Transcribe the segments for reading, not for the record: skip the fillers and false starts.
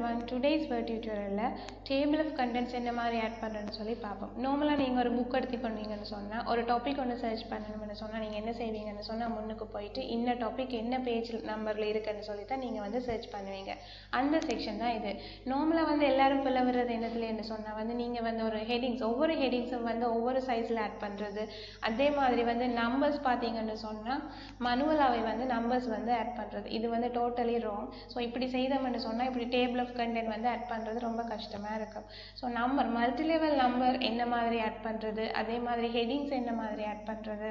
everyone, today's word tutorial table of contents என்ன மாதிரி add பண்றேன்னு சொல்லி பாப்போம். நார்மலா நீங்க ஒரு புக் எடுத்துக்கொண்டீங்கன்னு சொன்னா ஒரு டாபிக் ஒன்னு சர்ச் பண்ணணும்னு சொன்னா நீங்க என்ன செய்வீங்கன்னு சொன்னா முன்னுக்கு போயிட்டு இந்த டாபிக் என்ன பேஜ் நம்பர்ல இருக்குன்னு சொல்லி தான் நீங்க வந்து சர்ச் பண்ணுவீங்க. அந்த செக்ஷன் தான் இது. நார்மலா வந்து எல்லாரும் புலவறது என்னதுலன்னு சொன்னா வந்து நீங்க வந்து ஒரு ஹெட்டிங்ஸ் ஒவ்வொரு ஹெட்டிங்ஸும் வந்து ஒவ்வொரு சைஸ்ல ஆட் பண்றது. அதே மாதிரி வந்து நம்பர்ஸ் பாத்தீங்கன்னு சொன்னா மனுவலாவே வந்து நம்பர்ஸ் வந்து ஆட் பண்றது. இது வந்து டோட்டலி ராங். ஸோ இப்படி செய்தோம்னு சொன்னால் இப்படி டேபிள் ஆஃப் கண்டென்ட் வந்து ஆட் பண்ணுறது ரொம்ப கஷ்டமாக இருக்கும். So number multi level number என்ன மாதிரி ஆட் பண்ணுறது, அதே மாதிரி ஹெட்டிங்ஸ் என்ன மாதிரி ஆட் பண்ணுறது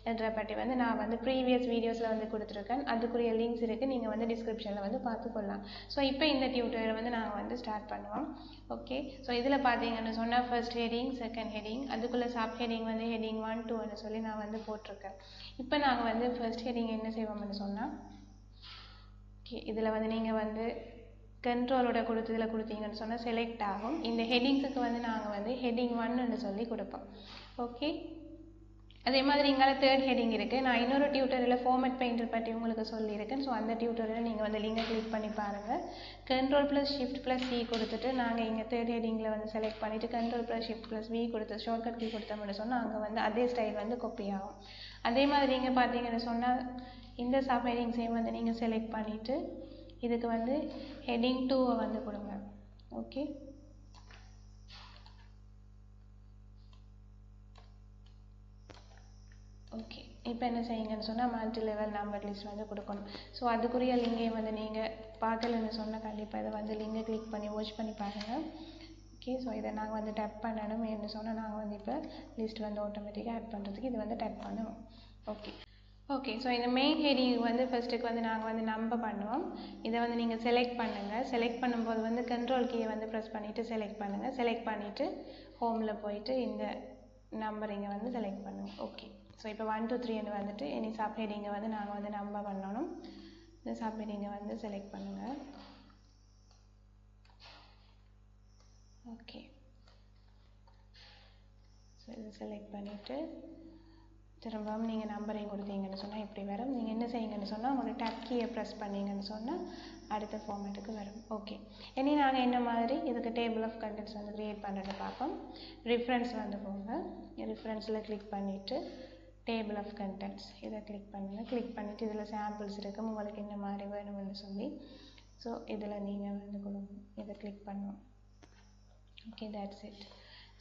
என்ற பற்றி வந்து நான் வந்து ப்ரீவியஸ் வீடியோஸில் வந்து கொடுத்துருக்கேன். அதுக்குரிய லிங்க்ஸ் இருக்குது, நீங்கள் வந்து டிஸ்கிரிப்ஷனில் வந்து பார்த்துக்கொள்ளலாம். ஸோ இப்போ இந்த டியூட்டோரியல் வந்து நாங்கள் வந்து ஸ்டார்ட் பண்ணுவோம். ஓகே, ஸோ இதில் பார்த்தீங்கன்னு சொன்னால் ஃபர்ஸ்ட் ஹெட்டிங், செகண்ட் ஹெட்டிங், அதுக்குள்ளே சப் ஹெட்டிங் வந்து ஹெட்டிங் 1, 2ன்னு சொல்லி நான் வந்து போட்டிருக்கேன். இப்போ நாங்கள் வந்து ஃபர்ஸ்ட் ஹெட்டிங் என்ன செய்வோம்னு சொன்னால் ஓகே, இதில் வந்து நீங்கள் வந்து கண்ட்ரோலோட இதில் கொடுத்தீங்கன்னு சொன்னால் செலக்ட் ஆகும். இந்த ஹெட்டிங்ஸுக்கு வந்து நாங்கள் வந்து ஹெட்டிங் 1ன்னு சொல்லி கொடுப்போம். ஓகே, அதே மாதிரி இங்கே தேர்ட் ஹெட்டிங் இருக்குது. நான் இன்னொரு டியூட்டோரியலில் ஃபார்மேட் பெயிண்டர் பற்றி உங்களுக்கு சொல்லியிருக்கேன். ஸோ அந்த டியூட்டோரியலில் நீங்கள் வந்து லிங்கை கிளிக் பண்ணி பாருங்கள். Ctrl+Shift+C கொடுத்துட்டு நாங்கள் இங்கே தேர்ட் ஹெட்டிங்கில் வந்து செலக்ட் பண்ணிவிட்டு Ctrl+Shift+V கொடுத்து ஷார்ட்கட் கீ கொடுத்தோம்னு சொன்னால் அங்கே வந்து அதே ஸ்டைல் வந்து காப்பி ஆகும். அதே மாதிரி நீங்கள் பார்த்தீங்கன்னு சொன்னால் இந்த சப் ஹெட்டிங்ஸையும் வந்து நீங்கள் செலக்ட் பண்ணிவிட்டு இதுக்கு வந்து ஹெட்டிங் 2 வந்து கொடுங்க. ஓகே, ஓகே, இப்போ என்ன செய்யுங்கன்னு சொன்னால் மல்டி லெவல் நம்பர் லிஸ்ட் வந்து கொடுக்கணும். ஸோ அதுக்குரிய லிங்கையும் வந்து நீங்கள் பார்க்கலன்னு சொன்னால் கண்டிப்பாக இதை வந்து லிங்கை கிளிக் பண்ணி வாட்ச் பண்ணி பாருங்கள். ஓகே, ஸோ இதை நாங்கள் வந்து டேப் பண்ணணும் என்ன சொன்னால் நாங்கள் வந்து இப்போ லிஸ்ட் வந்து ஆட்டோமேட்டிக்காக ஆட் பண்ணுறதுக்கு இது வந்து டேப் பண்ணுவோம். ஓகே, ஓகே, ஸோ இந்த மெயின் ஹெட்டிங் வந்து ஃபர்ஸ்ட்டுக்கு வந்து நாங்கள் வந்து நம்ப பண்ணுவோம். இதை வந்து நீங்கள் செலக்ட் பண்ணுங்கள். செலக்ட் பண்ணும்போது வந்து கண்ட்ரோல் கீயை வந்து ப்ரெஸ் பண்ணிவிட்டு செலக்ட் பண்ணுங்கள். செலக்ட் பண்ணிவிட்டு ஹோமில் போயிட்டு இந்த நம்பரிங்கை வந்து செலக்ட் பண்ணுங்கள். ஓகே, ஸோ இப்போ 1, 2, 3ன்னு வந்துட்டு இனி சப் ஹெட்டிங்கை வந்து நாங்கள் வந்து நம்ப பண்ணணும். இந்த சப் ஹெட்டிங்கை வந்து செலக்ட் பண்ணுங்கள். ஓகே, ஸோ இதை செலக்ட் பண்ணிவிட்டு திரும்பவும் நீங்கள் நம்பரையும் கொடுத்தீங்கன்னு சொன்னால் இப்படி வரும். நீங்கள் என்ன செய்யுங்கன்னு சொன்னால் உங்களோட டேப் கீயை ப்ரெஸ் பண்ணிங்கன்னு சொன்னால் அடுத்த ஃபார்மேட்டுக்கு வரும். ஓகே, இனி நாங்கள் என்ன மாதிரி இதுக்கு டேபிள் ஆஃப் கண்டென்ட்ஸ் வந்து க்ரியேட் பண்ணுறது பார்ப்போம். ரிஃபரன்ஸ் வந்து போங்க. ரிஃபரன்ஸில் கிளிக் பண்ணிவிட்டு டேபிள் ஆஃப் கண்டென்ட்ஸ் இதை கிளிக் பண்ணுங்கள். கிளிக் பண்ணிவிட்டு இதில் சாம்பிள்ஸ் இருக்கும், உங்களுக்கு என்ன மாதிரி வேணும்னு சொல்லி. ஸோ இதில் நீங்கள் வந்து கொடுங்க, இதை கிளிக் பண்ணுவோம். Okay, that's it.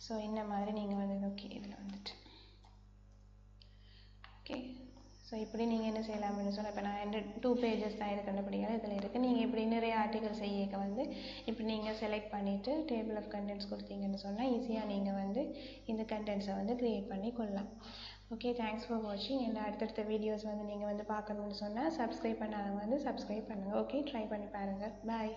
ஸோ இந்த மாதிரி நீங்கள் வந்து ஓகே இதில் வந்துட்டு ஓகே, ஸோ இப்படி நீங்கள் என்ன செய்யலாம்னு சொன்னால் இப்போ நான் 2 பேஜஸ் தான் கண்டுபிடிக்கிறேன் இதில் இருக்குது. நீங்கள் இப்படி நிறைய ஆர்டிகல் செய்ய வந்து இப்படி நீங்கள் செலக்ட் பண்ணிவிட்டு டேபிள் ஆஃப் கண்டென்ட்ஸ் கொடுத்தீங்கன்னு சொன்னால் ஈஸியாக நீங்கள் வந்து இந்த கண்டென்ட்ஸை வந்து க்ரியேட் பண்ணி கொள்ளலாம். ஓகே, தேங்க்ஸ் ஃபார் வாட்சிங். இந்த அடுத்தடுத்த வீடியோஸ் வந்து நீங்கள் வந்து பார்க்கணுன்னு சொன்னால் சப்ஸ்கிரைப் பண்ணாதவங்க வந்து சப்ஸ்கிரைப் பண்ணுங்கள். ஓகே, ட்ரை பண்ணி பாருங்கள். பாய்.